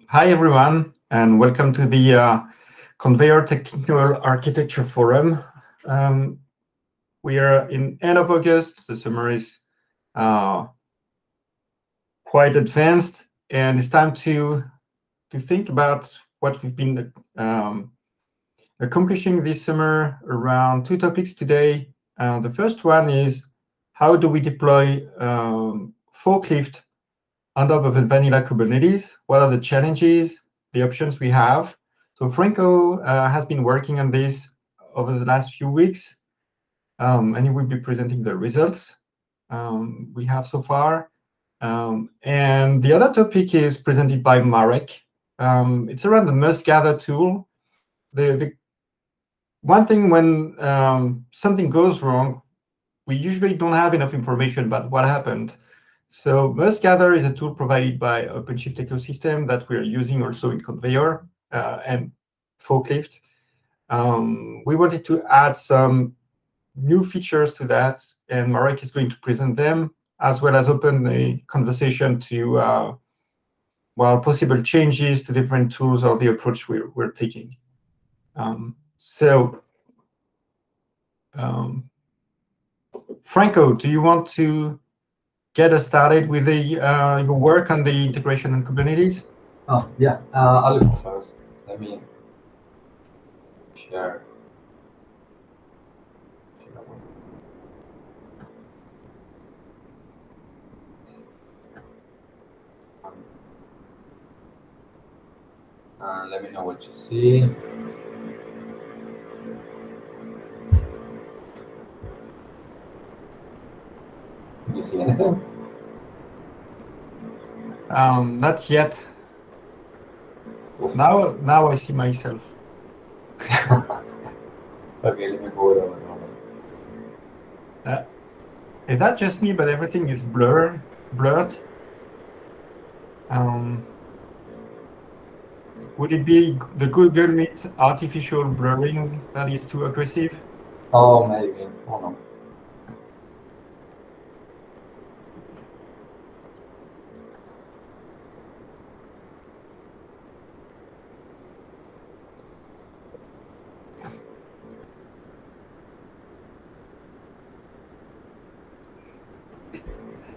Hi, everyone, and welcome to the Konveyor Technical Architecture Forum. We are in end of August. The summer is quite advanced, and it's time to think about what we've been accomplishing this summer around two topics today. The first one is how do we deploy Forklift on top of a vanilla Kubernetes? What are the challenges, the options we have? So Franco has been working on this over the last few weeks, and he will be presenting the results we have so far. And the other topic is presented by Marek. It's around the must-gather tool. The one thing when something goes wrong, we usually don't have enough information about what happened. So must-gather is a tool provided by OpenShift ecosystem that we're using also in Konveyor and Forklift. We wanted to add some new features to that, and Marek is going to present them, as well as open a conversation to possible changes to different tools or the approach we're taking. Franco, do you want to get us started with your work on the integration in Kubernetes? Oh, yeah. I'll go first. Let me share. Let me know what you see. Do you see anything? Not yet. Now I see myself. Okay, let me go it over. Is that just me, but everything is blurred? Would it be the Google Meet artificial blurring that is too aggressive? Oh, maybe. Oh, no.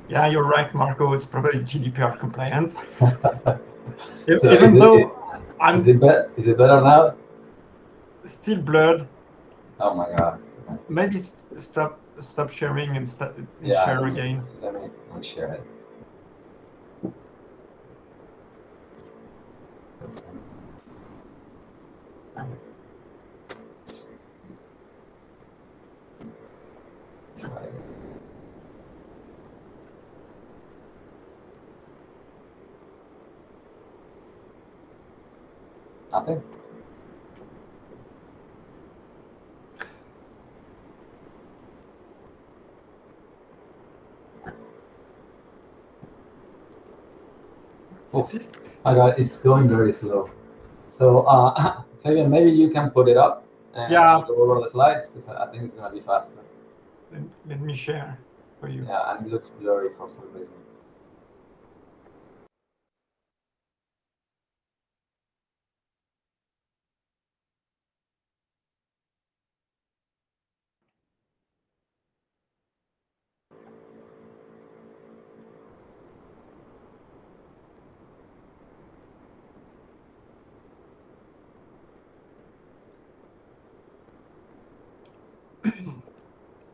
Yeah, you're right, Marco. It's probably GDPR compliant. So Even though is it better now? Still blurred. Oh my god. Maybe stop sharing and share again. Let me share it. Nothing. Oh, my god, it's going very slow. So, Fabian, maybe you can put it up and go over the slides, because I think it's going to be faster. Let me share for you. Yeah, and it looks blurry for some reason.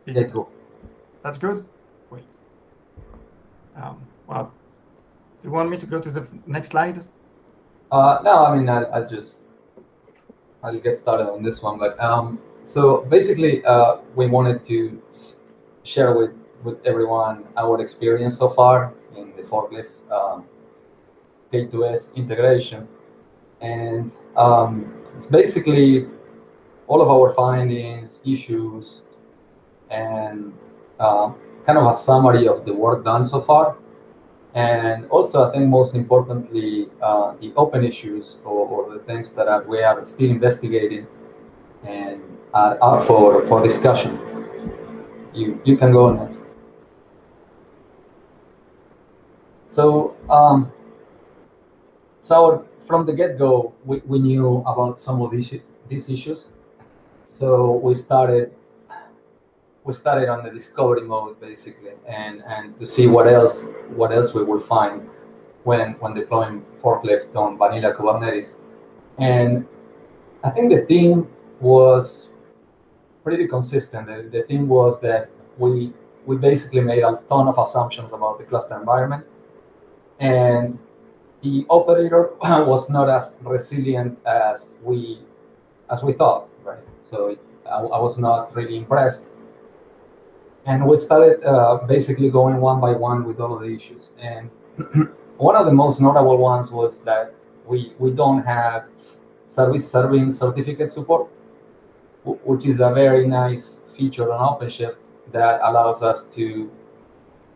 Is it cool? That's good. Wait. Well, you want me to go to the next slide? No, I mean, I'll get started on this one. But so basically, we wanted to share with everyone our experience so far in the Forklift K2S integration, and it's basically all of our findings, issues, and kind of a summary of the work done so far. And also, I think most importantly, the open issues or the things that we are still investigating and are up for discussion. You can go next. So, so our from the get-go, we knew about some of these issues. So we started on the discovery mode basically, and to see what else we would find when deploying Forklift on vanilla Kubernetes. And I think the theme was pretty consistent. The theme was that we basically made a ton of assumptions about the cluster environment, and the operator was not as resilient as we thought, right? So I was not really impressed. And we started basically going one by one with all of the issues. And one of the most notable ones was that we don't have service serving certificate support, which is a very nice feature on OpenShift that allows us to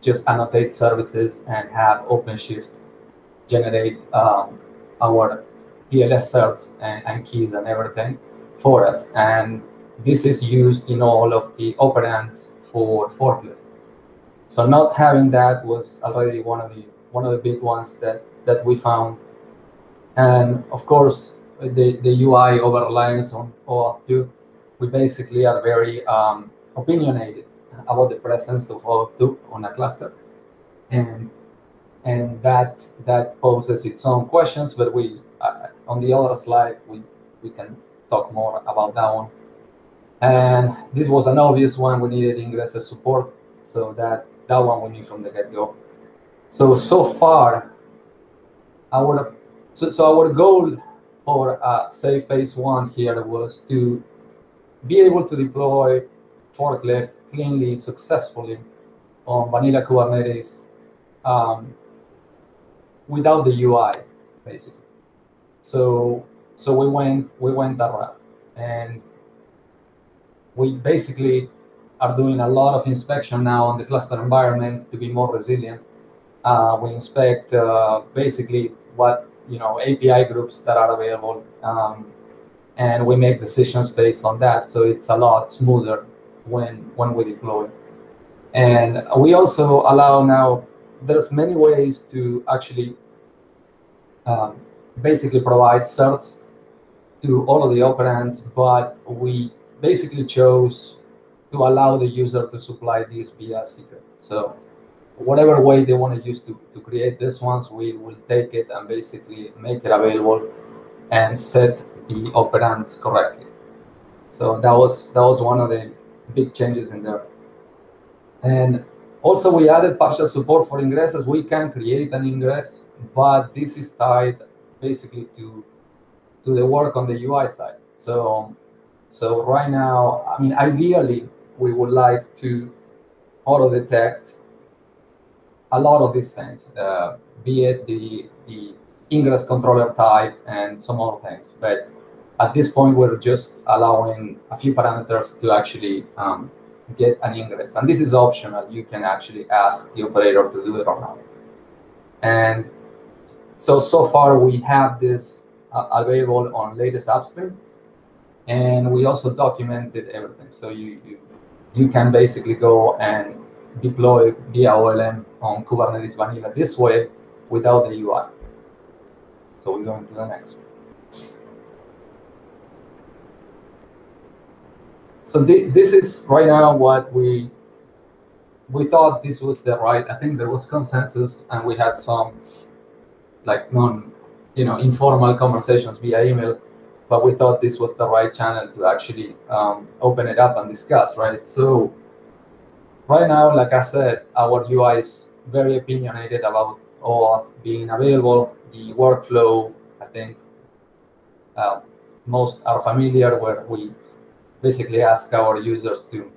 just annotate services and have OpenShift generate our TLS certs and keys and everything for us. And this is used in all of the operands for Forklift. So not having that was already one of the big ones that we found. And of course, the UI over-reliance on OAuth 2, we basically are very opinionated about the presence of OAuth 2 on a cluster. And that poses its own questions, but we on the other slide we can talk more about that one. And this was an obvious one. We needed Ingresses support, so that one we knew from the get-go. So far, our goal for say phase 1 here was to be able to deploy Forklift cleanly, successfully on vanilla Kubernetes without the UI, basically. So we went that route, and we basically are doing a lot of inspection now on the cluster environment to be more resilient. We inspect basically what API groups that are available, and we make decisions based on that. So it's a lot smoother when we deploy. And we also allow now. There's many ways to actually basically provide certs to all of the operands, but we basically chose to allow the user to supply this via secret. So whatever way they want to use to create these ones, we will take it and basically make it available and set the operands correctly. So that was one of the big changes in there. And also we added partial support for ingresses. We can create an ingress, but this is tied basically to the work on the UI side. So right now, I mean, ideally, we would like to auto-detect a lot of these things, be it the ingress controller type and some other things. But at this point, we're just allowing a few parameters to actually get an ingress. And this is optional. You can actually ask the operator to do it or not. And so far, we have this available on latest upstream. And we also documented everything. So you can basically go and deploy via OLM on Kubernetes vanilla this way without the UI. So we're going to the next one. So this is right now what we thought this was the right. I think there was consensus, and we had some like informal conversations via email. But we thought this was the right channel to actually open it up and discuss, right? So right now, like I said, our UI is very opinionated about OAuth being available. The workflow, I think most are familiar, where we basically ask our users to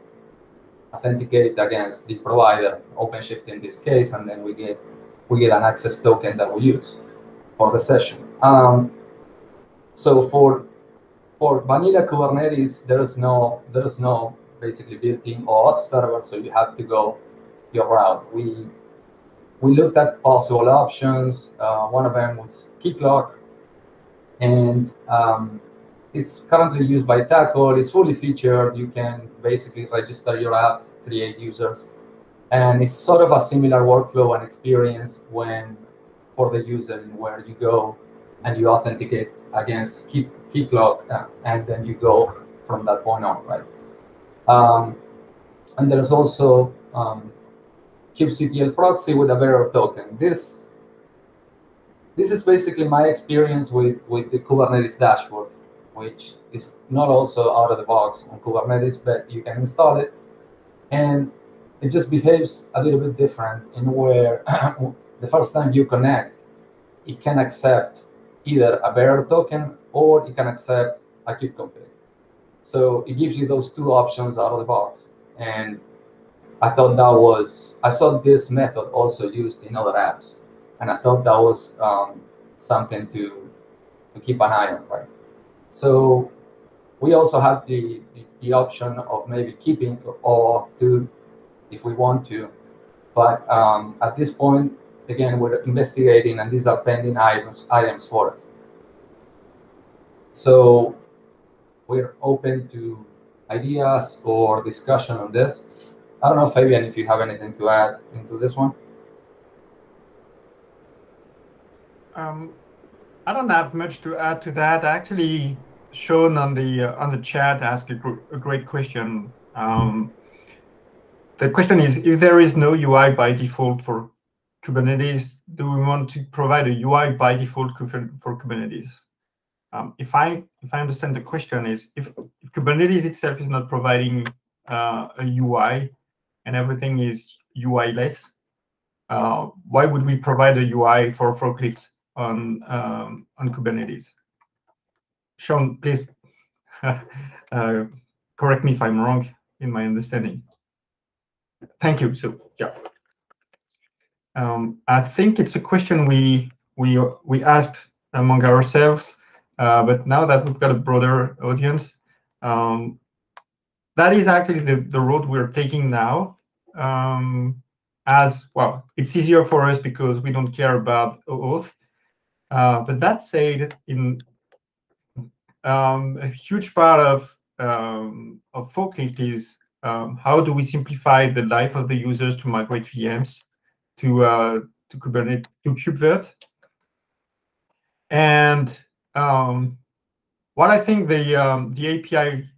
authenticate against the provider, OpenShift in this case, and then we get an access token that we use for the session. So for vanilla Kubernetes, there is no basically built-in OAuth server, so you have to go your route. We looked at possible options. One of them was Keycloak, and it's currently used by Tackle. It's fully featured. You can basically register your app, create users, and it's sort of a similar workflow and experience for the user, where you go and you authenticate against key clock, and then you go from that point on, right? And there's also kubectl proxy with a bearer token. This is basically my experience with the Kubernetes dashboard, which is not also out of the box on Kubernetes, but you can install it, and it just behaves a little bit different in where the first time you connect, it can accept either a bearer token or it can accept a kubeconfig. So it gives you those two options out of the box. And I thought that was, I saw this method also used in other apps. And I thought that was something to keep an eye on, right? So we also have the option of maybe keeping or to, if we want to. But at this point, again, we're investigating, and these are pending items for us. So we're open to ideas or discussion on this. I don't know, Fabian, if you have anything to add into this one. I don't have much to add to that. Actually, Sean on the chat asked a great question. The question is, if there is no UI by default for Kubernetes, do we want to provide a UI by default for Kubernetes? If I understand the question is, if Kubernetes itself is not providing a UI and everything is UI-less, why would we provide a UI for Forklift on Kubernetes? Sean, please correct me if I'm wrong in my understanding. Thank you. So yeah, I think it's a question we asked among ourselves, but now that we've got a broader audience, that is actually the road we're taking now. As well, it's easier for us because we don't care about OAuth. But that said, in a huge part of Forklift is how do we simplify the life of the users to migrate VMs to Kubernetes, to KubeVirt. And what I think the API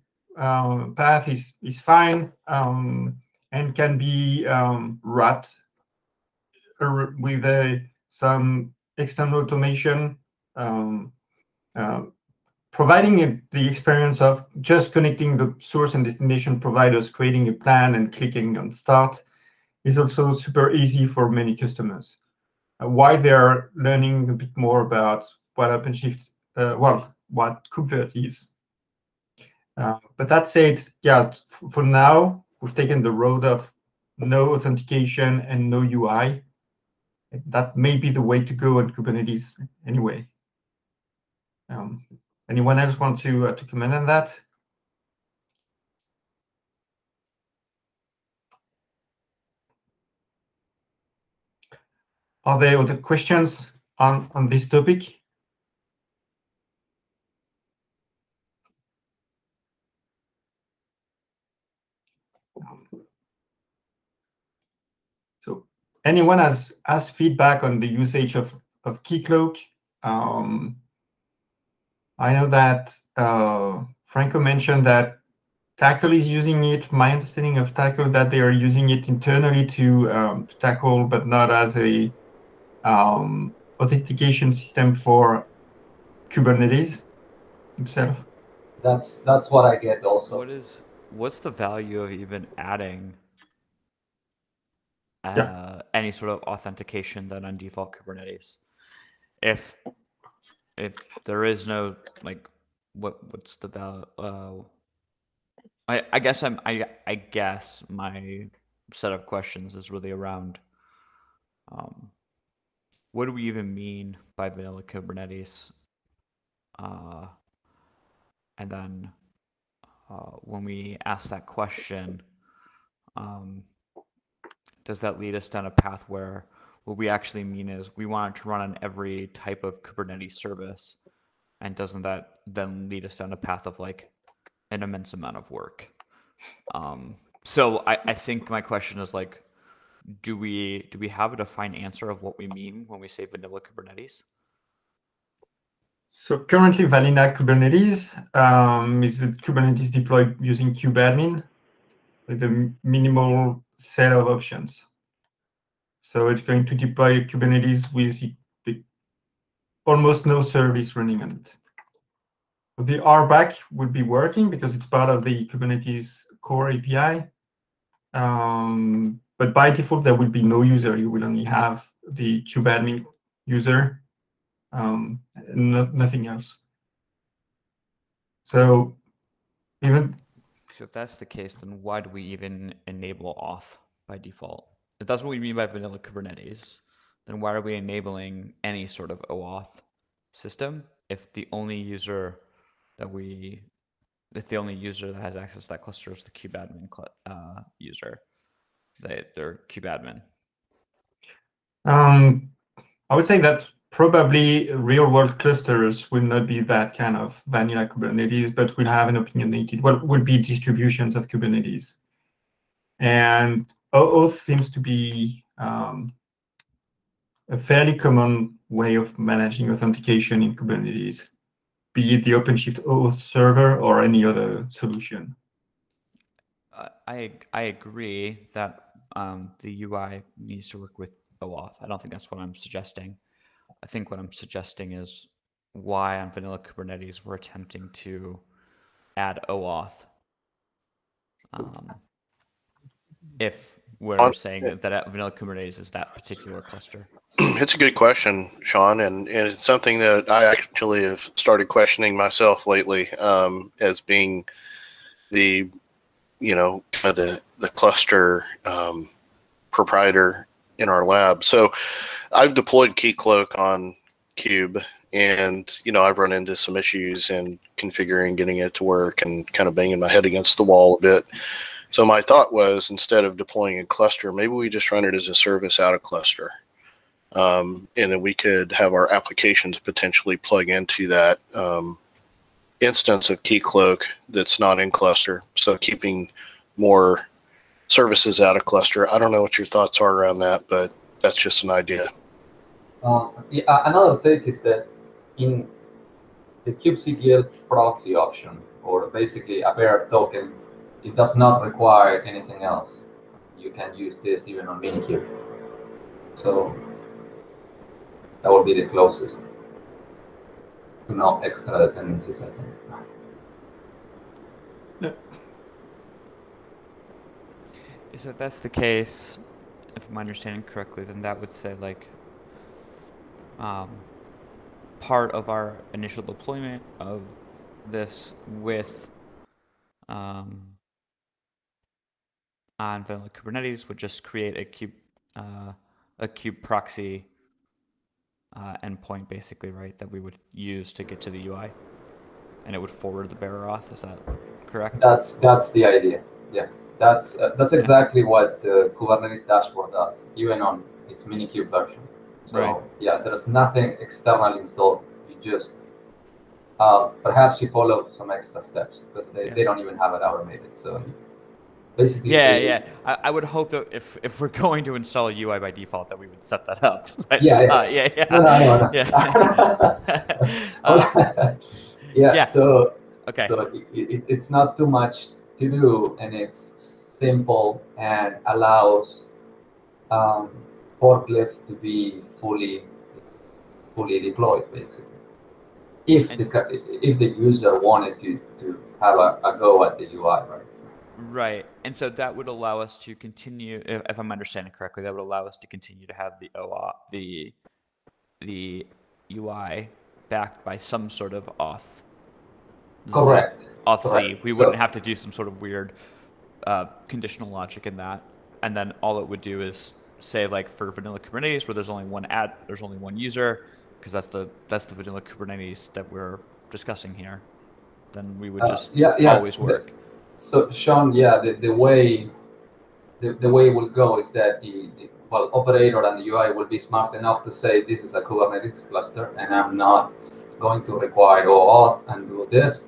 path is fine and can be wrapped with some external automation, providing the experience of just connecting the source and destination providers, creating a plan and clicking on start is also super easy for many customers. While they're learning a bit more about what OpenShift, what KubeVirt is. But that said, yeah, for now, we've taken the road of no authentication and no UI. That may be the way to go on Kubernetes anyway. Anyone else want to comment on that? Are there other questions on this topic? So anyone has feedback on the usage of Keycloak? I know that Franco mentioned that Tackle is using it. My understanding of Tackle that they are using it internally to tackle, but not as a authentication system for Kubernetes itself. That's what I get also. What's the value of even adding any sort of authentication then on default Kubernetes? If there is no, like, what's the value? I guess my set of questions is really around what do we even mean by vanilla Kubernetes? And then when we ask that question, does that lead us down a path where what we actually mean is we want it to run on every type of Kubernetes service? And doesn't that then lead us down a path of like an immense amount of work? So I think my question is like, do we have a defined answer of what we mean when we say vanilla Kubernetes? So currently, vanilla Kubernetes is a Kubernetes deployed using kubeadmin with a minimal set of options. So it's going to deploy Kubernetes with almost no service running on it. The RBAC would be working because it's part of the Kubernetes core API. But by default, there will be no user. You will only have the kubeadmin user, nothing else. So if that's the case, then why do we even enable auth by default? If that's what we mean by vanilla Kubernetes, then why are we enabling any sort of OAuth system if the only user that has access to that cluster is the kubeadmin user, their kubeadmin? I would say that probably real-world clusters will not be that kind of vanilla Kubernetes, but will have an opinionated, what would be distributions of Kubernetes. And OAuth seems to be a fairly common way of managing authentication in Kubernetes, be it the OpenShift OAuth server or any other solution. I agree that the UI needs to work with OAuth. I don't think that's what I'm suggesting. I think what I'm suggesting is why on vanilla Kubernetes we're attempting to add OAuth. If we're saying that vanilla Kubernetes is that particular cluster. It's a good question, Sean, and it's something that I actually have started questioning myself lately, as being the, kind of the cluster proprietor in our lab. So I've deployed Keycloak on Kube, and I've run into some issues in configuring, getting it to work, and kind of banging my head against the wall a bit. So my thought was, instead of deploying a cluster, maybe we just run it as a service out of cluster. And then we could have our applications potentially plug into that instance of Keycloak that's not in cluster. So keeping more services out of cluster. I don't know what your thoughts are around that, but that's just an idea. Another take is that in the kubectl proxy option, or basically a bearer token, it does not require anything else. You can use this even on Minikube. So that would be the closest to no extra dependencies, I think. So if that's the case, if I'm understanding correctly, then that would say like part of our initial deployment of this with on vanilla Kubernetes would just create a kube proxy endpoint, basically, right, that we would use to get to the UI, and it would forward the bearer auth. Is that correct? That's the idea. Yeah, that's exactly what the Kubernetes dashboard does, even on its Minikube version. So right. Yeah, there's nothing externally installed. You just perhaps you follow some extra steps because they don't even have it automated. So basically, I would hope that if we're going to install a UI by default, that we would set that up. But, No. Yeah. So okay. So it's not too much to do, and it's simple and allows Forklift to be fully deployed, basically. If the user wanted to have a go at the UI, right? Right, and so that would allow us to continue, if I'm understanding correctly, that would allow us to continue to have the OAuth, the UI backed by some sort of auth. Correct. Auth Z. Correct. We wouldn't have to do some sort of weird conditional logic in that, and then all it would do is say, like, for vanilla Kubernetes, where there's only one user, because that's the vanilla Kubernetes that we're discussing here, then we would just always work. So Sean, the way it will go is that the operator and the UI will be smart enough to say this is a Kubernetes cluster, and I'm not going to require OAuth and do this.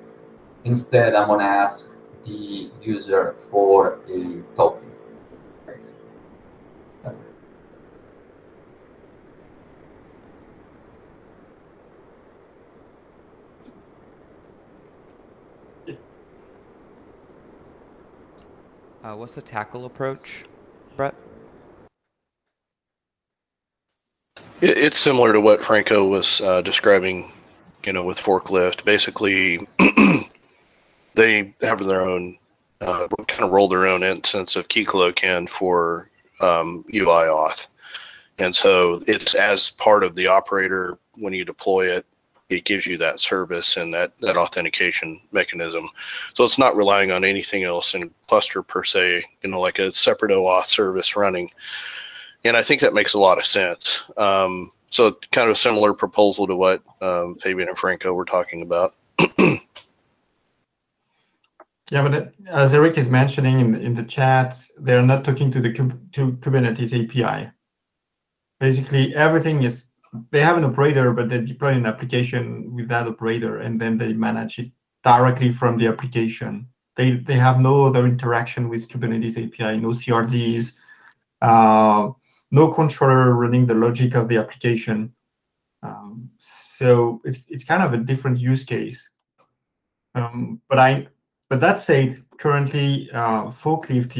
Instead, I'm going to ask the user for a token, basically. That's it. What's the tackle approach, Brett? It's similar to what Franco was describing, with Forklift. Basically, they have their own, kind of roll their own instance of KeyCloaK for UI auth. And so it's as part of the operator when you deploy it, it gives you that service and that authentication mechanism. So it's not relying on anything else in cluster per se, like a separate OAuth service running. And I think that makes a lot of sense. So kind of a similar proposal to what Fabian and Franco were talking about. Yeah, but as Eric is mentioning in the chat, they're not talking to the Kubernetes API. Basically, everything is, they have an operator, but they deploy an application with that operator, and then they manage it directly from the application. They have no other interaction with Kubernetes API, no CRDs, no controller running the logic of the application. So it's kind of a different use case. But that said, currently Forklift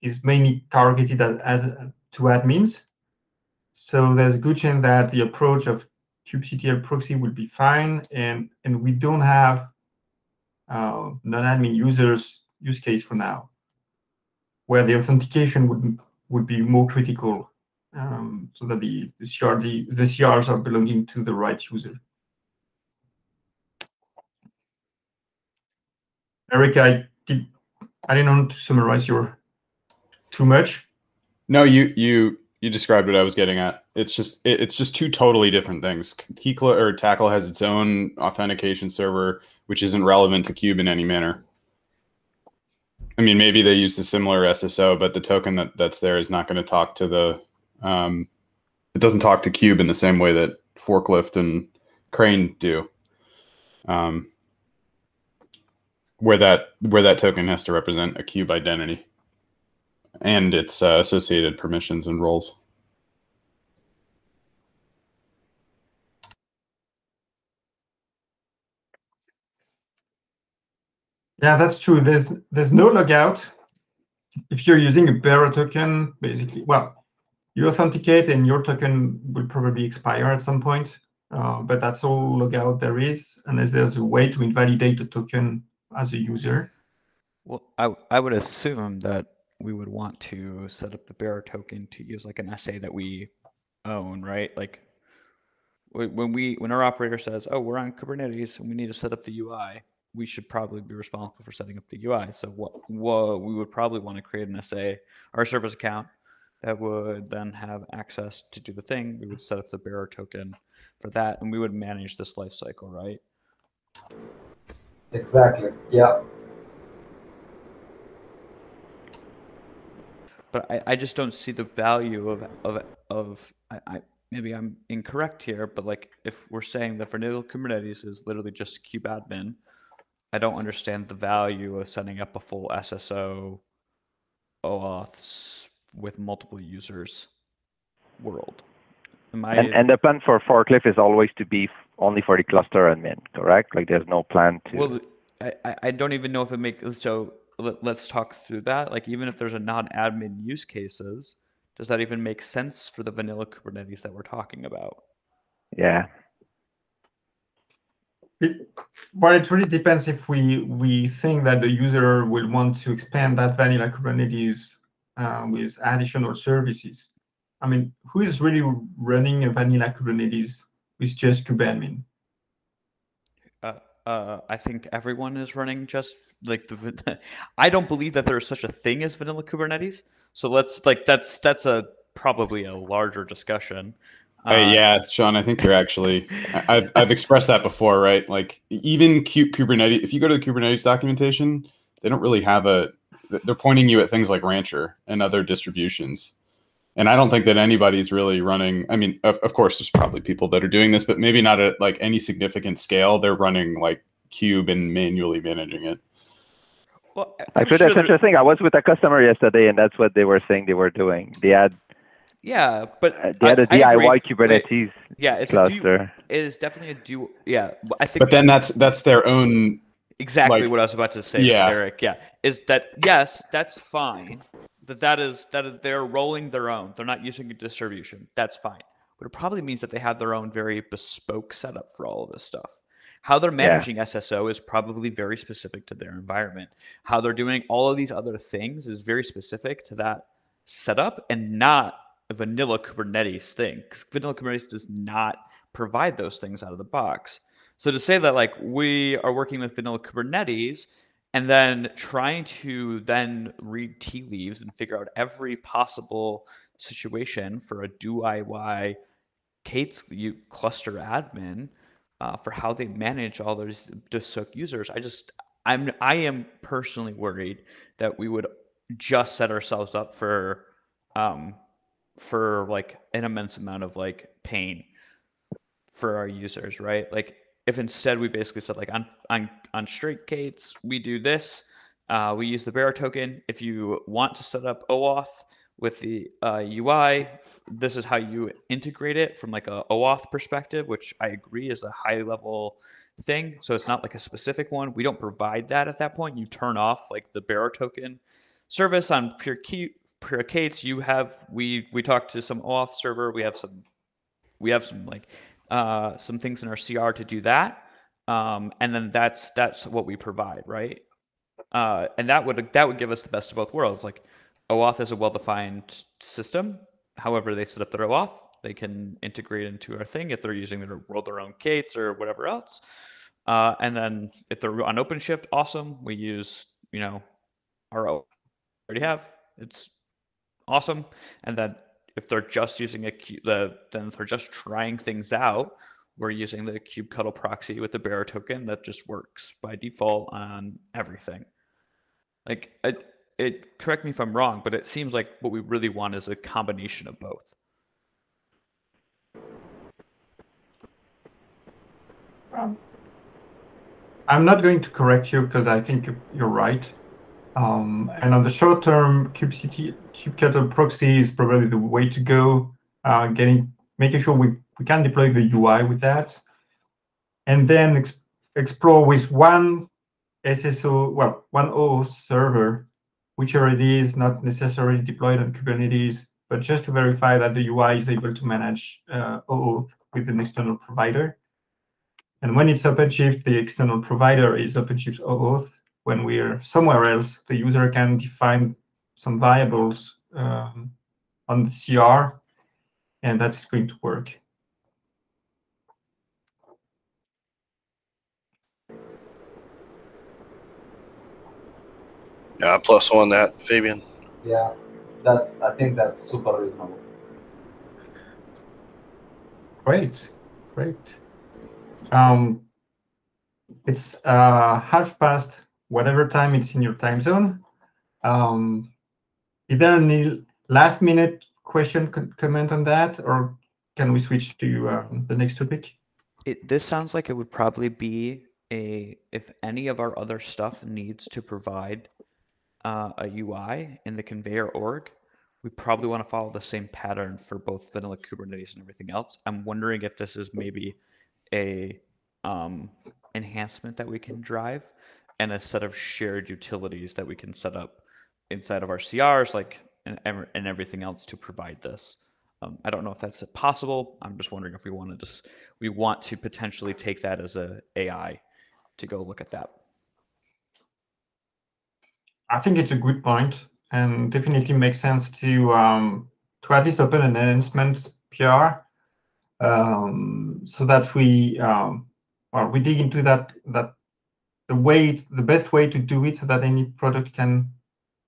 is mainly targeted to admins. So there's a good chance that the approach of kubectl proxy will be fine, and we don't have non-admin users use case for now, where the authentication would be more critical, so that the CRs are belonging to the right user. Eric, I didn't want to summarize too much. No, you described what I was getting at. It's just two totally different things. Tackle has its own authentication server, which isn't relevant to Kube in any manner. I mean, maybe they use a similar SSO, but the token that's there is not going to talk to the. It doesn't talk to Kube in the same way that Forklift and Crane do. Where that token has to represent a Kube identity and its associated permissions and roles. Yeah, that's true. There's no logout. If you're using a bearer token, basically, well, you authenticate and your token will probably expire at some point. But that's all logout there is, unless there's a way to invalidate the token as a user. Well, I would assume that we would want to set up the bearer token to use like an SA that we own, right? Like when our operator says, "Oh, we're on Kubernetes and we need to set up the UI," we should probably be responsible for setting up the UI. So what we would probably want to create an SA, our service account, that would then have access to do the thing. We would set up the bearer token for that, and we would manage this life cycle, right? Exactly. Yeah. But I just don't see the value of maybe I'm incorrect here, but like if we're saying that vanilla Kubernetes is literally just kubeadmin, I don't understand the value of setting up a full SSO OAuths with multiple users world. And the plan for Forklift is always to be only for the cluster admin, correct? Like there's no plan to. Well, I don't even know if it makes so. Let's talk through that. Like even if there's a non-admin use cases, does that even make sense for the vanilla Kubernetes that we're talking about? Yeah. Well, it really depends if we think that the user will want to expand that vanilla Kubernetes with additional services. I mean, who is really running a vanilla Kubernetes with just kubeadmin? I think everyone is running just like the. I don't believe that there is such a thing as vanilla Kubernetes. So that's probably a larger discussion. Yeah, Sean, I think you're actually. I've expressed that before, right? Like even Kubernetes. If you go to the Kubernetes documentation, they don't really have a. They're pointing you at things like Rancher and other distributions. And I don't think that anybody's really running. I mean, of course, there's probably people that are doing this, but maybe not at like any significant scale. They're running like Kube and manually managing it. Well, actually, that's interesting. I was with a customer yesterday, and that's what they were saying they were doing. They had they had a DIY Kubernetes cluster. It is definitely a dual. Yeah, I think. But then that's their own exactly what I was about to say, Eric. Yeah, is that yes, that's fine. That is they're rolling their own. They're not using a distribution. That's fine. But it probably means that they have their own very bespoke setup for all of this stuff. How they're managing SSO is probably very specific to their environment. How they're doing all of these other things is very specific to that setup and not a vanilla Kubernetes thing. Because vanilla Kubernetes does not provide those things out of the box. So to say that like we are working with vanilla Kubernetes and then trying to then read tea leaves and figure out every possible situation for a DIY Kate's cluster admin for how they manage all those soak users. I am personally worried that we would just set ourselves up for like an immense amount of like pain for our users, right? Like if instead we basically said like on straight Kates, we do this, we use the bearer token. If you want to set up OAuth with the UI, this is how you integrate it from like a OAuth perspective, which I agree is a high level thing. So it's not like a specific one. We don't provide that at that point. You turn off like the bearer token service on pure Kates. You have we talked to some OAuth server. We have some like some things in our CR to do that, and then that's what we provide, right? And that would give us the best of both worlds. Like OAuth is a well-defined system. However they set up their OAuth, they can integrate into our thing if they're using their own Kates or whatever else. And then if they're on OpenShift, awesome. We use our OAuth already have. It's awesome. And then if they're just using then if they're just trying things out, we're using the kubectl proxy with the bearer token that just works by default on everything. Like correct me if I'm wrong, but it seems like what we really want is a combination of both. I'm not going to correct you because I think you're right. And on the short term, kubectl proxy is probably the way to go. Making sure we can deploy the UI with that, and then explore with one SSO, well, one OAuth server, whichever it is, not necessarily deployed on Kubernetes, but just to verify that the UI is able to manage OAuth with an external provider. And when it's OpenShift, the external provider is OpenShift OAuth. When we're somewhere else, the user can define some variables on the CR, and that's going to work. Yeah, plus on that, Fabian. Yeah, I think that's super reasonable. Great. It's 1/2 whatever time it's in your time zone. Is there any last minute question, comment on that, or can we switch to the next topic? This sounds like it would probably be if any of our other stuff needs to provide a UI in the Konveyor org, we probably want to follow the same pattern for both vanilla Kubernetes and everything else. I'm wondering if this is maybe a enhancement that we can drive and a set of shared utilities that we can set up inside of our CRs, like and everything else to provide this. I don't know if that's possible. I'm just wondering if we want to potentially take that as a AI to go look at that. I think it's a good point, and definitely makes sense to at least open an enhancement PR, so that we dig into that the best way to do it so that any product can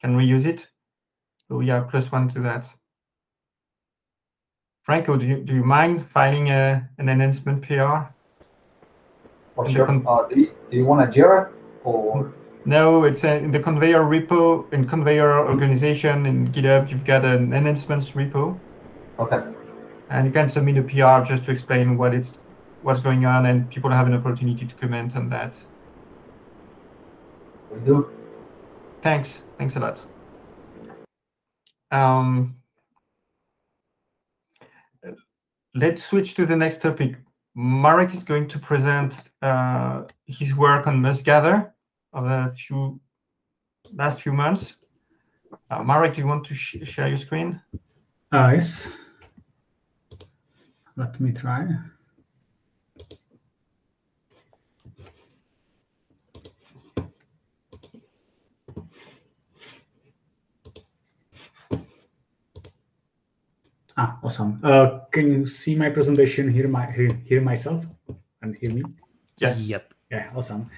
reuse it. So yeah, +1 to that. Franco, do you mind filing an enhancement PR? For sure. Do you want a Jira or? No, it's in the Konveyor repo, in Konveyor organization in GitHub. You've got an enhancements repo. Okay. And you can submit a PR just to explain what's going on, and people have an opportunity to comment on that. We do. Thanks a lot. Let's switch to the next topic. Marek is going to present his work on MustGather. of the last few months. Marek, do you want to share your screen? Yes. Let me try. Awesome. Can you see my presentation, hear myself, and hear me? Yes. Yep. Yeah, awesome.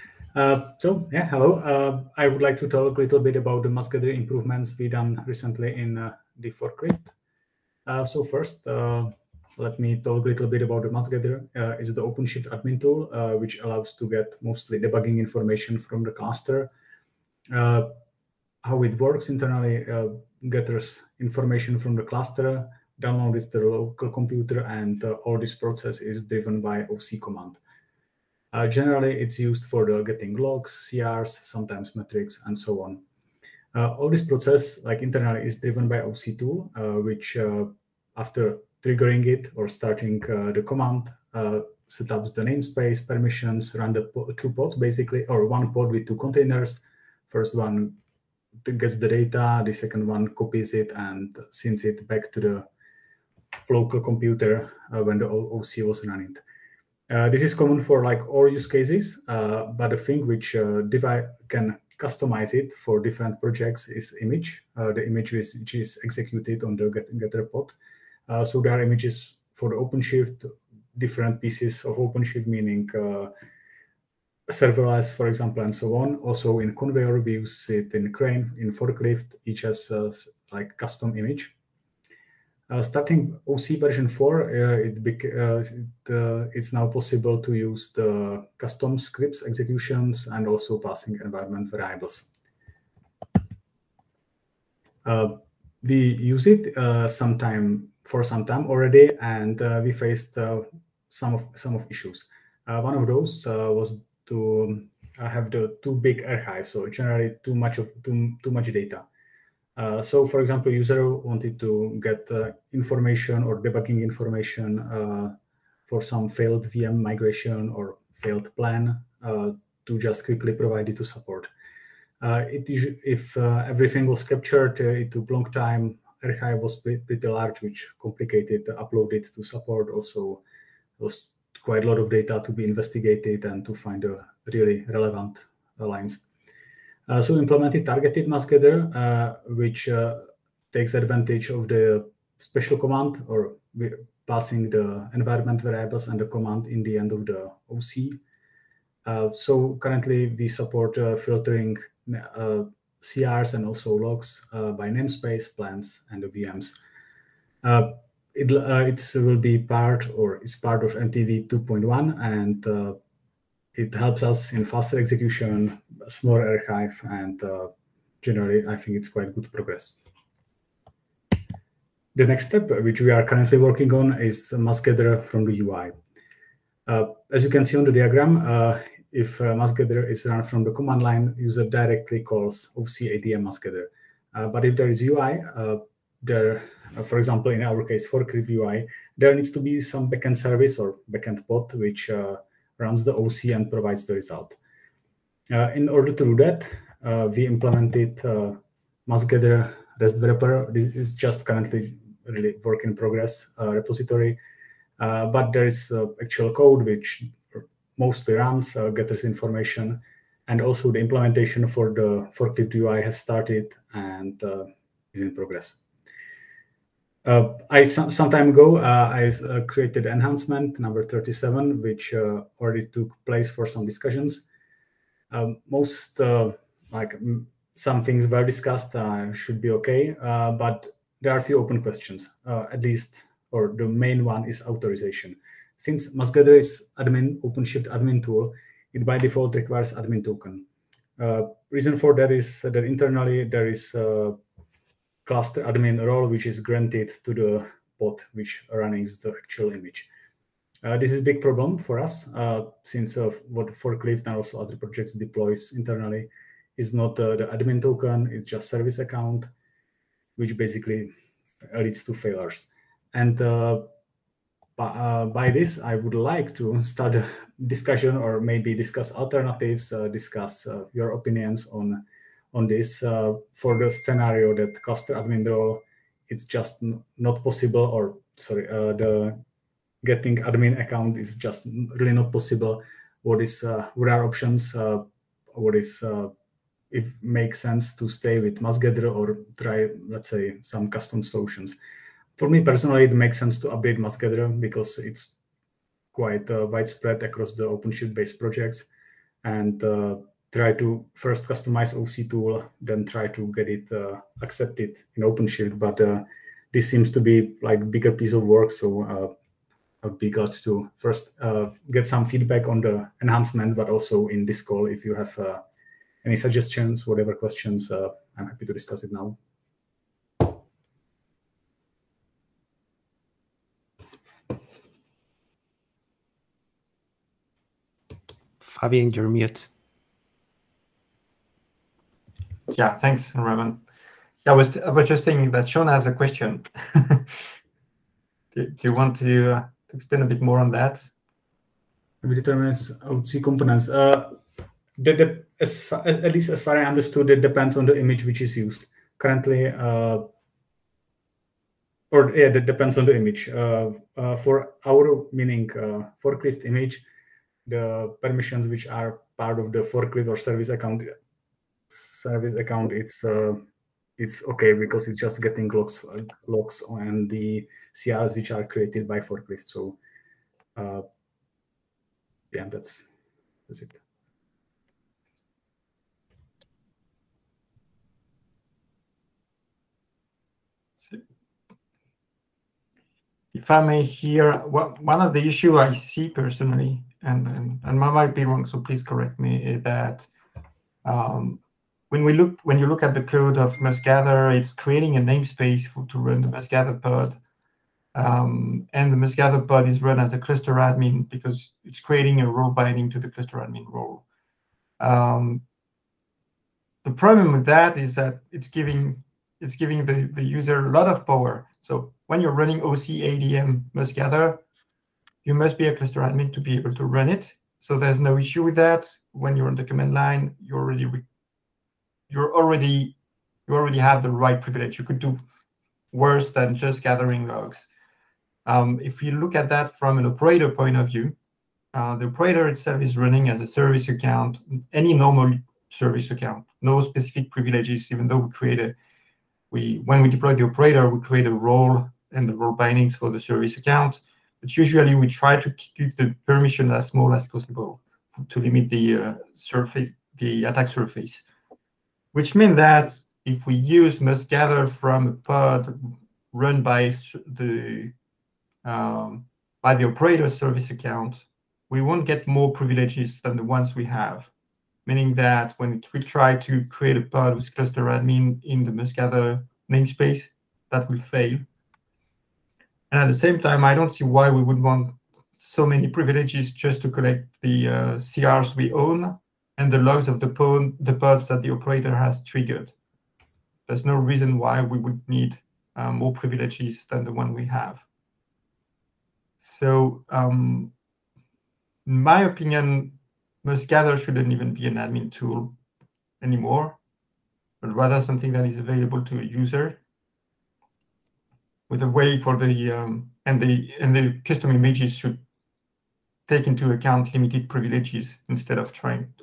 So yeah, hello. I would like to talk a little bit about the mass gathering improvements we done recently in the Forklift. So first, let me talk a little bit about the mass gatherer. It's the OpenShift admin tool, which allows to get mostly debugging information from the cluster. How it works internally, gathers information from the cluster, downloads the local computer, and all this process is driven by OC command. Generally, it's used for the getting logs, CRs, sometimes metrics, and so on. All this process, like internally, is driven by OC tool, which after triggering it or starting the command, set up the namespace, permissions, run the two pods basically, or one pod with two containers. First one gets the data, the second one copies it and sends it back to the local computer when the OC was running. This is common for like all use cases, but the thing which can customize it for different projects is image, the image which is executed on the getter pod. So there are images for the OpenShift, different pieces of OpenShift, meaning serverless, for example, and so on. Also in Konveyor, we use it in Crane, in Forklift, each has like custom image. Starting OC version 4, it's now possible to use the custom scripts executions and also passing environment variables. We use it for some time already, and we faced some of issues. One of those was to have the too big archive, so generally too much data. So, for example, user wanted to get information or debugging information for some failed VM migration or failed plan to just quickly provide it to support. If everything was captured, it took a long time. Archive was pretty large, which complicated uploaded to support. Also, was quite a lot of data to be investigated and to find the really relevant lines. So implemented targeted mass gather, which takes advantage of the special command or passing the environment variables and the command in the end of the OC. So currently we support filtering CRs and also logs by namespace, plans, and the VMs. It will be part or is part of MTV 2.1, and it helps us in faster execution, smaller archive, and generally, I think it's quite good progress. The next step, which we are currently working on, is mass gather from the UI. As you can see on the diagram, if mass gather is run from the command line, user directly calls OC ADM mass gather. But if there is UI, for example, in our case, Forklift UI, there needs to be some backend service or backend pod, which runs the OC and provides the result. In order to do that, we implemented mass gather REST wrapper. This is just currently really work in progress repository, but there is actual code which mostly runs, gathers information, and also the implementation for the Forklift UI has started and is in progress. Some time ago, I created enhancement number 37, which already took place for some discussions. Some things were discussed, should be okay, but there are a few open questions, at least, or the main one is authorization. Since mass gather is OpenShift admin tool, it by default requires admin token. Reason for that is that internally there is cluster admin role, which is granted to the pod which runs the actual image. This is a big problem for us, since what Forklift and also other projects deploys internally is not the admin token, it's just service account, which basically leads to failures. And by this, I would like to start a discussion, or maybe discuss alternatives, discuss your opinions on this for the scenario that cluster admin role, it's just not possible, or sorry, the getting admin account is just really not possible. What are options? What is if makes sense to stay with MassGather or try, let's say, some custom solutions. For me personally, it makes sense to update MassGather because it's quite widespread across the OpenShift-based projects, and try to first customize OC tool, then try to get it accepted in OpenShift. But this seems to be like bigger piece of work, so I'd be glad to first get some feedback on the enhancement, but also in this call, if you have any suggestions, whatever questions, I'm happy to discuss it now. Fabian, you're mute. Yeah, thanks, Raman. I was just saying that Sean has a question. Do you want to explain a bit more on that? We determine OC components. At least as far as I understood, it depends on the image which is used. Currently, that depends on the image. For our meaning forklift image, the permissions which are part of the forklift or service account, it's okay because it's just getting logs and the CRs which are created by forklift. So yeah, that's it. If I may here, one of the issue I see personally, and I might be wrong, so please correct me, is that when you look at the code of MassGather, it's creating a namespace to run the MassGather pod, and the MassGather pod is run as a cluster admin because it's creating a role binding to the cluster admin role. The problem with that is that it's giving the user a lot of power. So when you're running OC ADM MassGather, you must be a cluster admin to be able to run it. So there's no issue with that. When you're on the command line, you already have the right privilege. You could do worse than just gathering logs. If you look at that from an operator point of view, the operator itself is running as a service account, any normal service account, no specific privileges, even though when we deploy the operator, we create a role and the role bindings for the service account. But usually we try to keep the permission as small as possible to limit the attack surface. Which means that if we use MassGather from a pod run by the operator service account, we won't get more privileges than the ones we have. Meaning that when we try to create a pod with cluster admin in the MassGather namespace, that will fail. And at the same time, I don't see why we would want so many privileges just to collect the CRs we own and the logs of the pods that the operator has triggered. There's no reason why we would need more privileges than the one we have. So in my opinion, MassGather shouldn't even be an admin tool anymore, but rather something that is available to a user with a way for the and the custom images should take into account limited privileges instead of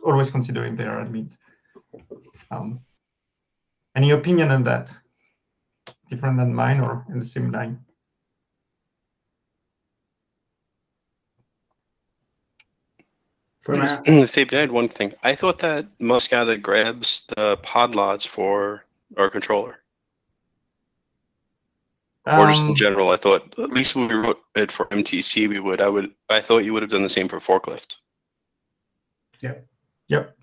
always considering they are admins. Any opinion on that? Different than mine or in the same line? Fabian, I had one thing. I thought that MassGather grabs the pod lots for our controller. Or just in general, I thought, at least when we wrote it for MTC, we would. I thought you would have done the same for Forklift. Yep. Yep.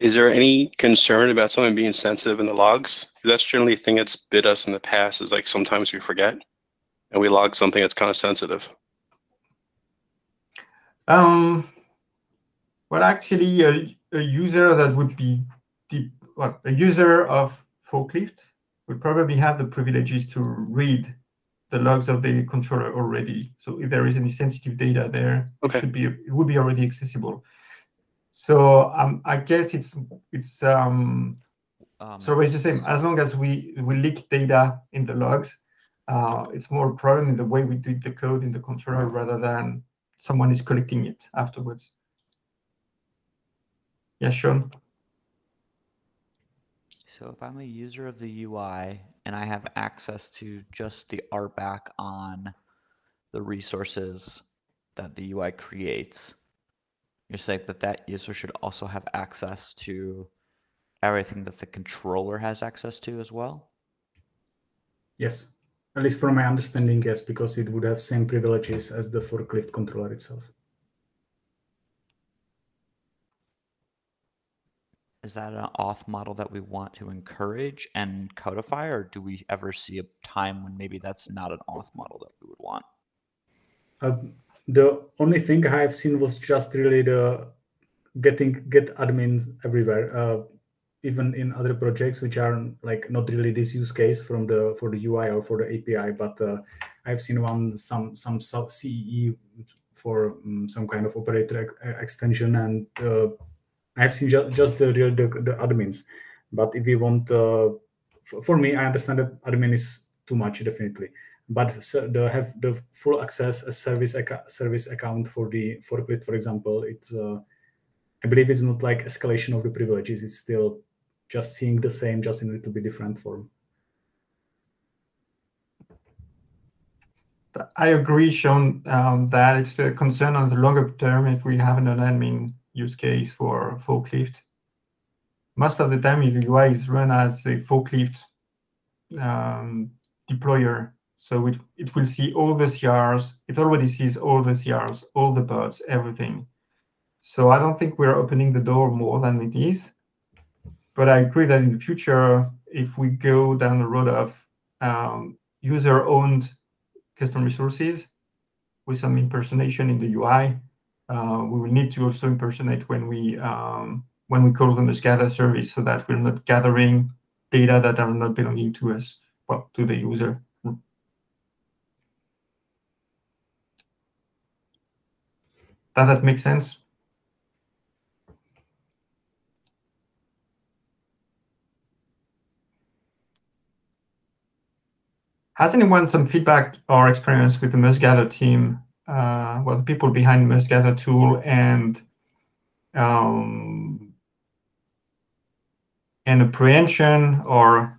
Is there any concern about something being sensitive in the logs? That's generally a thing that's bit us in the past, is like sometimes we forget and we log something that's kind of sensitive. Well, actually, a user that would be a user of Forklift would probably have the privileges to read the logs of the controller already. So if there is any sensitive data there, okay, it would be already accessible. So I guess it's always the same. As long as we leak data in the logs, it's more a problem in the way we do the code in the controller rather than someone is collecting it afterwards. Yeah, Sean. So if I'm a user of the UI and I have access to just the RBAC on the resources that the UI creates, you're saying that that user should also have access to everything that the controller has access to as well? Yes, at least from my understanding, yes, because it would have same privileges as the forklift controller itself. Is that an auth model that we want to encourage and codify, or do we ever see a time when maybe that's not an auth model that we would want? The only thing I've seen was just really the get admins everywhere, even in other projects which are like not really this use case for the UI or for the API, but I've seen some CEE for some kind of operator extension, and I've seen just the admins. But if we want, for me, I understand that admin is too much, definitely. But have the full access as service account for the forklift, for example, it's I believe it's not like escalation of the privileges. It's still just seeing the same, just in a little bit different form. I agree, Sean, that it's a concern on the longer term if we have an admin use case for forklift. Most of the time, if the UI is run as a forklift deployer, so it will see all the CRs. It already sees all the CRs, all the bots, everything. So I don't think we're opening the door more than it is. But I agree that in the future, if we go down the road of user-owned custom resources with some impersonation in the UI, we will need to also impersonate when we call them a gather service, so that we're not gathering data that are not belonging to us, well, to the user. Does that make sense? Has anyone some feedback or experience with the mustgather team, well, the people behind the mustgather tool, and apprehension or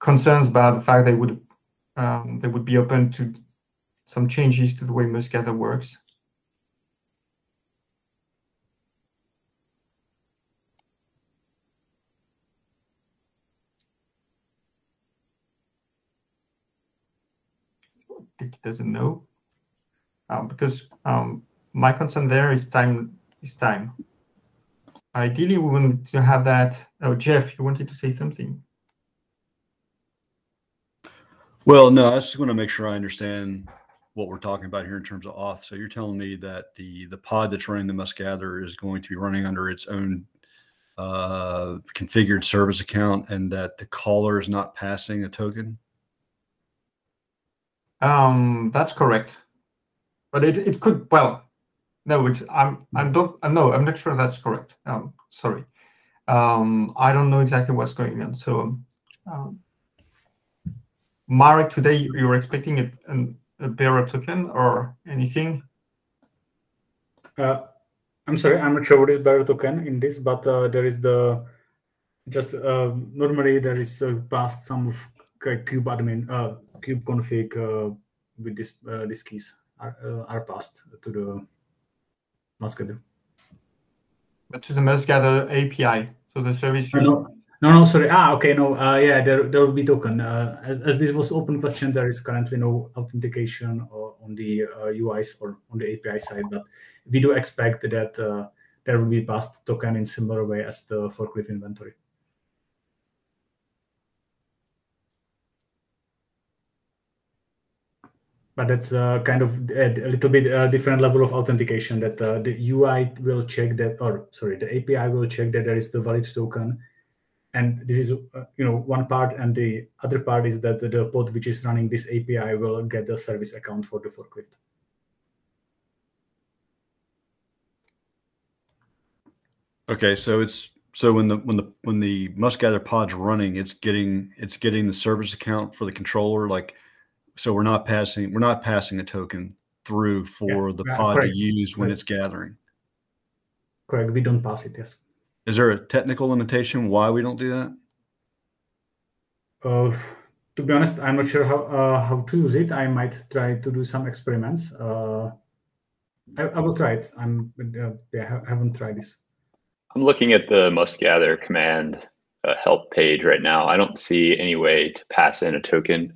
concerns about the fact they would be open to some changes to the way mustgather works? It doesn't know, because my concern there is time. Ideally, we want to have that. Oh, Jeff, you wanted to say something? Well, no, I just want to make sure I understand what we're talking about here in terms of auth. So you're telling me that the pod that's running the mustgather is going to be running under its own configured service account, and that the caller is not passing a token? That's correct, but it could, well, no, I'm not sure that's correct. Sorry, I don't know exactly what's going on. So, Marek, today you're expecting a bearer token or anything? I'm sorry, I'm not sure what is bearer token in this, but there is normally there is past some kube admin kube config with these keys are passed to the mustgather. But to the mustgather API, so the service. No, sorry. Okay, no. Yeah, there will be token. As this was open question, there is currently no authentication on the UIs or on the API side, but we do expect that there will be passed token in similar way as the forklift inventory. But that's kind of a little bit different level of authentication, that the UI will check that, or sorry, the API will check that there is the valid token, And this is one part, and the other part is that the pod which is running this API will get the service account for the forklift. Okay, so when the MustGather pod's running, it's getting the service account for the controller. Like, so we're not passing a token through for the pod correct. to use when it's gathering. Correct. We don't pass it. Yes. Is there a technical limitation why we don't do that? To be honest, I'm not sure how to use it. I might try to do some experiments. I will try it. I haven't tried this. I'm looking at the MustGather command help page right now. I don't see any way to pass in a token.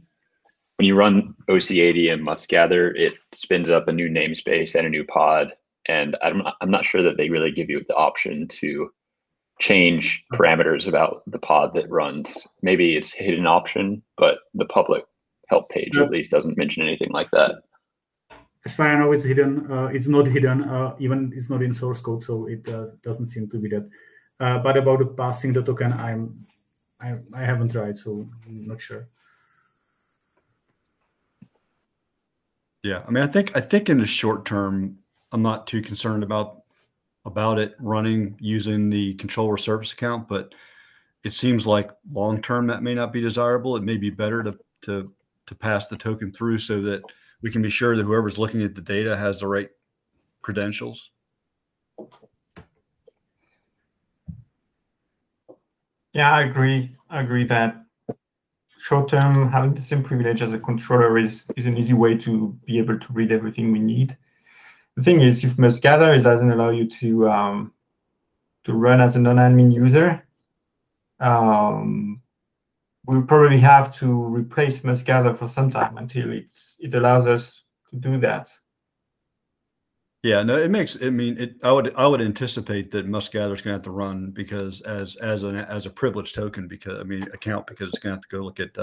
When you run OC80 and MustGather, it spins up a new namespace and a new pod. And I'm not sure that they really give you the option to change parameters about the pod that runs. Maybe it's a hidden option, but the public help page at least doesn't mention anything like that. As far as I know, it's hidden. It's not hidden. Even it's not in source code, so it doesn't seem to be that. But about passing the token, I haven't tried, so I'm not sure. Yeah, I mean, I think in the short term, I'm not too concerned about it running using the controller service account, but it seems like long term that may not be desirable. It may be better to pass the token through so that we can be sure that whoever's looking at the data has the right credentials. Yeah, I agree. I agree that short term, having the same privilege as a controller is an easy way to be able to read everything we need. The thing is, if MustGather, it doesn't allow you to run as a non-admin user. We'll probably have to replace MustGather for some time until it allows us to do that. Yeah, no, it makes. I mean, I would anticipate that MustGather is going to have to run because as a privileged token, because account, because it's going to have to go look at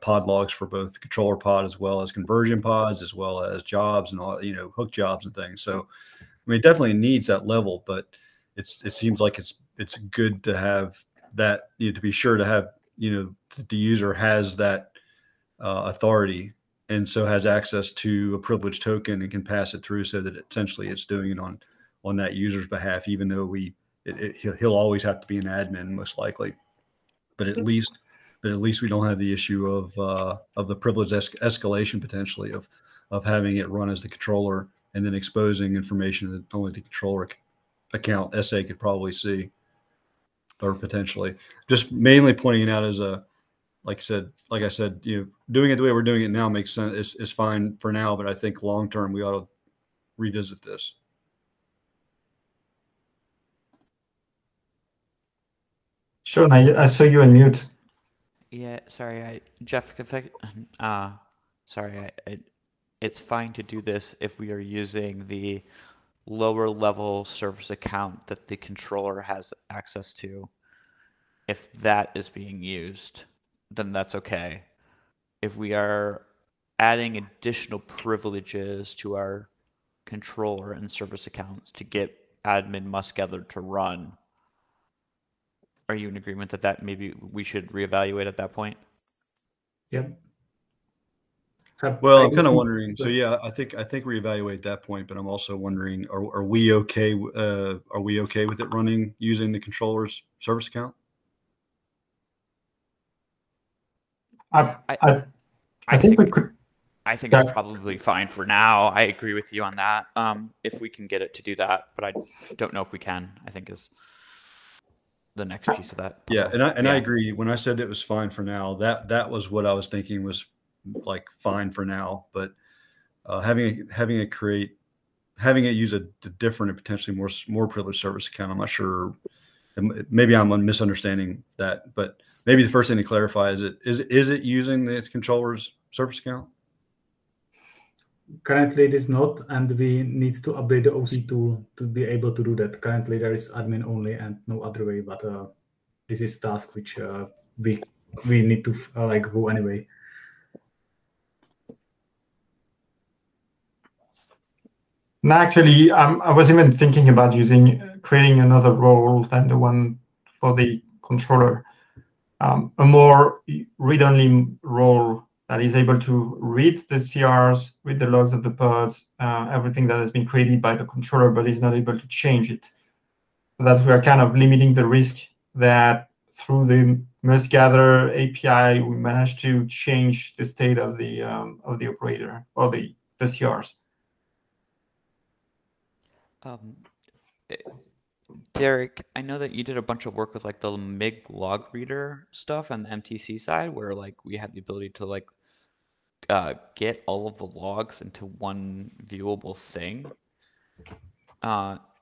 pod logs for both controller pod as well as conversion pods as well as jobs and all hook jobs and things. So I mean, it definitely needs that level, but it seems like it's good to have that, to be sure to have the user has that authority. And so has access to a privileged token and can pass it through so that essentially it's doing it on that user's behalf, even though he'll always have to be an admin most likely. But at least we don't have the issue of the privilege escalation potentially of having it run as the controller and then exposing information that only the controller account SA could probably see, or potentially just mainly pointing it out as a. Like I said, doing it the way we're doing it now makes sense. Is fine for now, but I think long term we ought to revisit this. Sure, I saw you on mute. Yeah, sorry, Jeff. It's fine to do this if we are using the lower level service account that the controller has access to. If that is being used, then that's okay. If we are adding additional privileges to our controller and service accounts to get admin MustGather to run, are you in agreement that maybe we should reevaluate at that point? Yep. Well, I'm kind of wondering. So yeah, I think reevaluate that point, but I'm also wondering, are we okay with it running using the controller's service account? I think we could. I think it's probably fine for now. I agree with you on that. If we can get it to do that, but I don't know if we can. I think is the next piece of that puzzle. Yeah, and I agree. When I said it was fine for now, that was what I was thinking was like fine for now. But having it use a different and potentially more privileged service account, I'm not sure. Maybe I'm misunderstanding that, but. Maybe the first thing to clarify is it using the controller's service account? Currently, it is not, and we need to upgrade the OC tool to be able to do that. Currently, there is admin only and no other way. But this is task which we need to go anyway. No, actually, I was even thinking about creating another role than the one for the controller. a more read-only role that is able to read the CRs, read the logs of the pods, everything that has been created by the controller, but is not able to change it. So that we are kind of limiting the risk that through the must-gather API, we manage to change the state of the operator or the CRs. Derek, I know that you did a bunch of work with like the MIG log reader stuff on the MTC side, where like we had the ability to like get all of the logs into one viewable thing.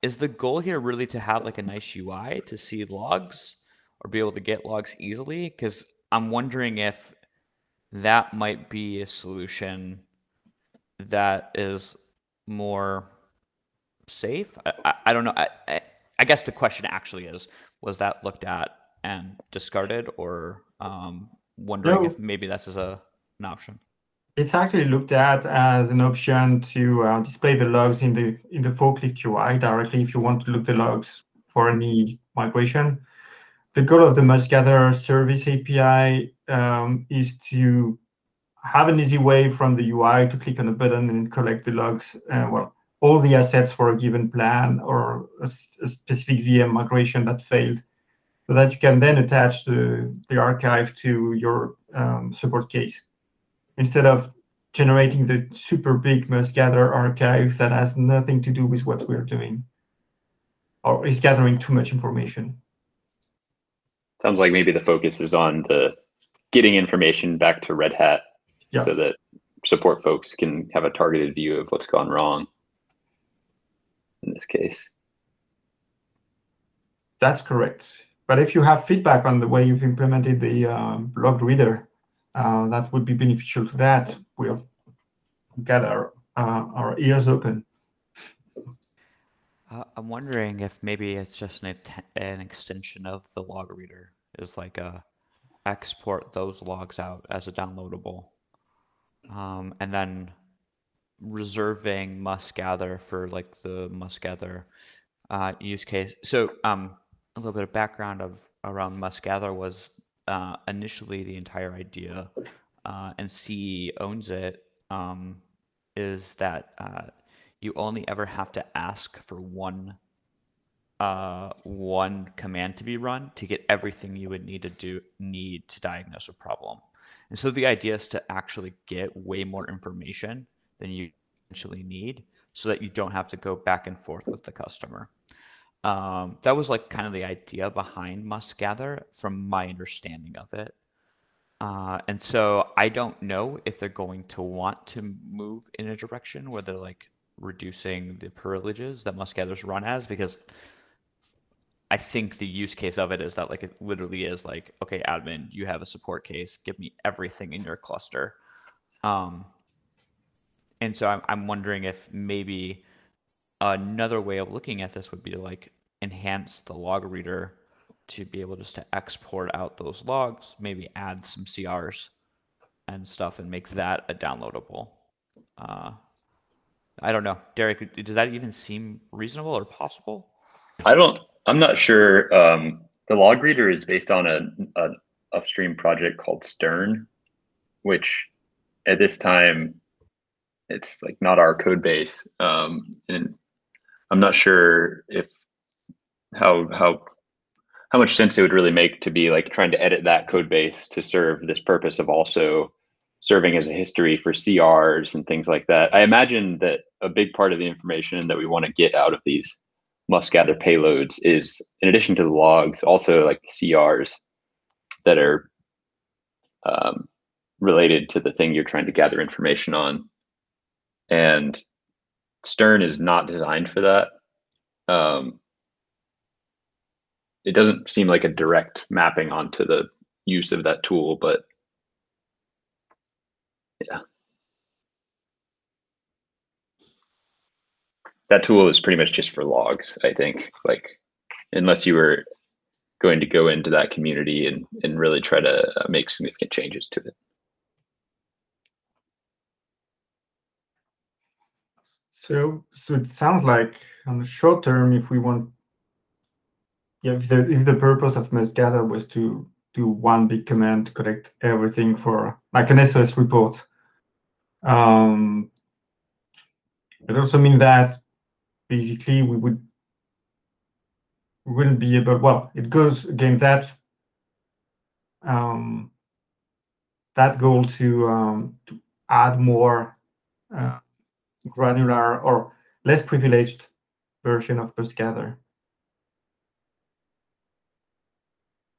Is the goal here really to have like a nice UI to see logs or be able to get logs easily? Because I'm wondering if that might be a solution that is more safe. I don't know. I guess the question actually is, was that looked at and discarded, or wondering if maybe this is an option? It's actually looked at as an option to display the logs in the Forklift UI directly if you want to look the logs for any migration. The goal of the must-gather service API is to have an easy way from the UI to click on a button and collect the logs, all the assets for a given plan or a specific VM migration that failed, so that you can then attach the archive to your support case, instead of generating the super big must-gather archive that has nothing to do with what we're doing or is gathering too much information. Sounds like maybe the focus is on the getting information back to Red Hat, so that support folks can have a targeted view of what's gone wrong in this case. That's correct. But if you have feedback on the way you've implemented the log reader, that would be beneficial to that. We'll get our ears open. I'm wondering if maybe it's just an extension of the log reader, is like export those logs out as a downloadable, and then reserving must-gather for like the must-gather use case. So a little bit of background around must-gather was initially the entire idea, and CE owns it, is that you only ever have to ask for one command to be run to get everything you would need to diagnose a problem. And so the idea is to actually get way more information than you actually need, so that you don't have to go back and forth with the customer. That was like kind of the idea behind must-gather from my understanding of it. And so I don't know if they're going to want to move in a direction where they're like reducing the privileges that must-gathers run as, because I think the use case of it is that like it literally is like, okay, admin, you have a support case, give me everything in your cluster. And so I'm wondering if maybe another way of looking at this would be to like enhance the log reader to be able just to export out those logs, maybe add some CRs and stuff and make that a downloadable. I don't know, Derek, does that even seem reasonable or possible? I'm not sure. The log reader is based on an upstream project called Stern, which at this time, it's like not our code base. And I'm not sure if how much sense it would really make to be like trying to edit that code base to serve this purpose of also serving as a history for CRs and things like that. I imagine that a big part of the information that we want to get out of these must-gather payloads is, in addition to the logs, also like the CRs that are related to the thing you're trying to gather information on. And Stern is not designed for that. It doesn't seem like a direct mapping onto the use of that tool, but yeah. That tool is pretty much just for logs, I think, like unless you were going to go into that community and really try to make significant changes to it. So it sounds like on the short term, if we want, if the purpose of must-gather was to do one big command to collect everything for like an SOS report. It also means that basically we wouldn't be able. Well, it goes against that that goal to add more granular or less privileged version of MustGather.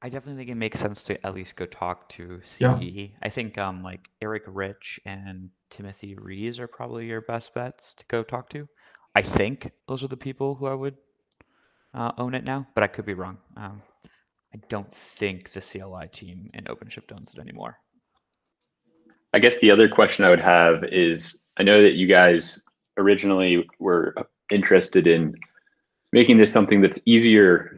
I definitely think it makes sense to at least go talk to CE. Yeah. I think like Eric Rich and Timothy Rees are probably your best bets to go talk to. I think those are the people who I would own it now, but I could be wrong. I don't think the CLI team in OpenShift owns it anymore. I guess the other question I would have is, I know that you guys originally were interested in making this something that's easier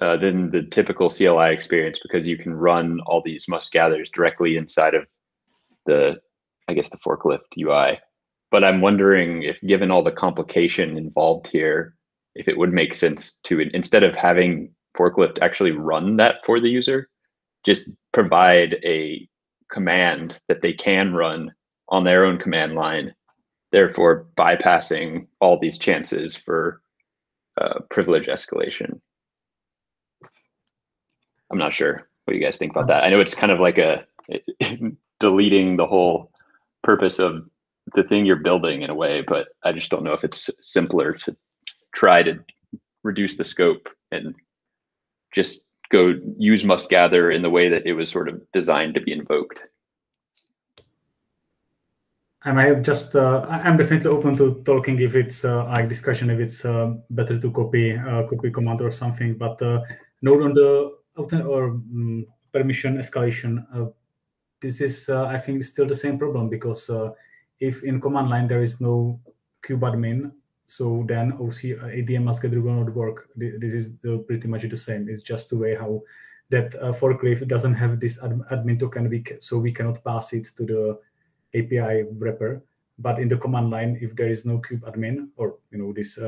than the typical CLI experience, because you can run all these must-gathers directly inside of the, I guess, the Forklift UI. But I'm wondering if, given all the complication involved here, if it would make sense to, instead of having Forklift actually run that for the user, just provide a command that they can run on their own command line, therefore bypassing all these chances for privilege escalation. I'm not sure what you guys think about that. I know it's kind of like deleting the whole purpose of the thing you're building in a way, but I just don't know if it's simpler to try to reduce the scope and just go use must-gather in the way that it was sort of designed to be invoked. I might have just, I'm definitely open to talking if it's like discussion, if it's better to copy command or something, but note on the permission escalation, this is, I think, still the same problem, because if in command line there is no kubeadmin, so then OC ADM must-gather will not work. This is pretty much the same. It's just the way how that Forklift doesn't have this admin token, so we cannot pass it to the API wrapper. But in the command line, if there is no kubeadmin or this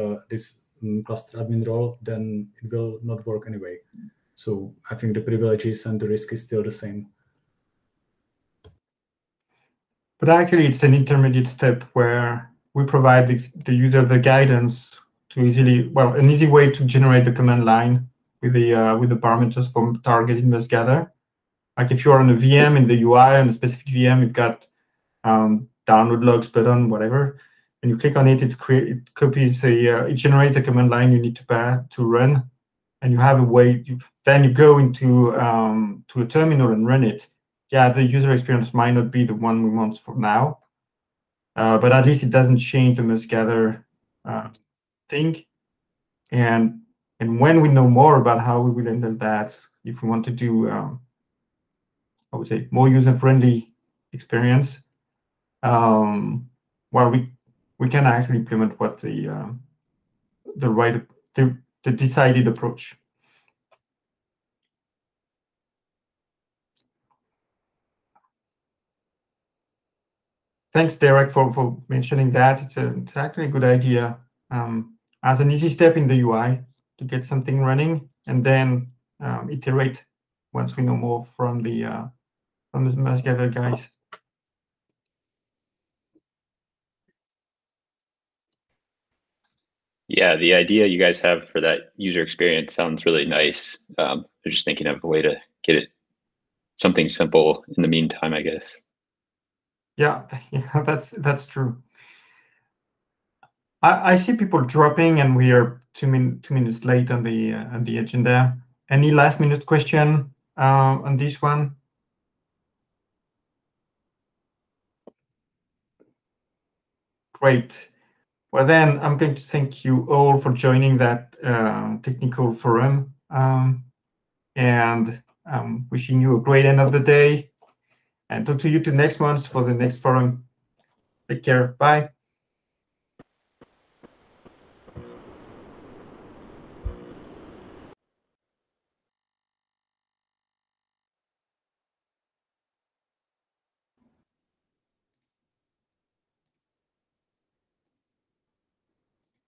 cluster admin role, then it will not work anyway. So I think the privileges and the risk is still the same. But actually, it's an intermediate step where we provide the user the guidance to an easy way to generate the command line with the parameters for targeting must-gather. Like if you're on a VM in the UI, on a specific VM, you've got download logs button, whatever, and you click on it, it copies it generates a command line you need to run, and you have a way. Then you go into to a terminal and run it. Yeah, the user experience might not be the one we want for now, but at least it doesn't change the must-gather thing. And when we know more about how we will handle that, if we want to do, I would say, more user-friendly experience, well, we can actually implement what the decided approach. Thanks, Derek, for mentioning that. It's actually a good idea as an easy step in the UI to get something running, and then iterate once we know more from the must-gather guys. Yeah, the idea you guys have for that user experience sounds really nice. I'm just thinking of a way to get it something simple in the meantime, I guess. Yeah, that's true. I see people dropping, and we are 2 minutes late on the agenda. Any last-minute question on this one? Great. Well, then I'm going to thank you all for joining that technical forum, and wishing you a great end of the day, and talk to you next month for the next forum. Take care. Bye.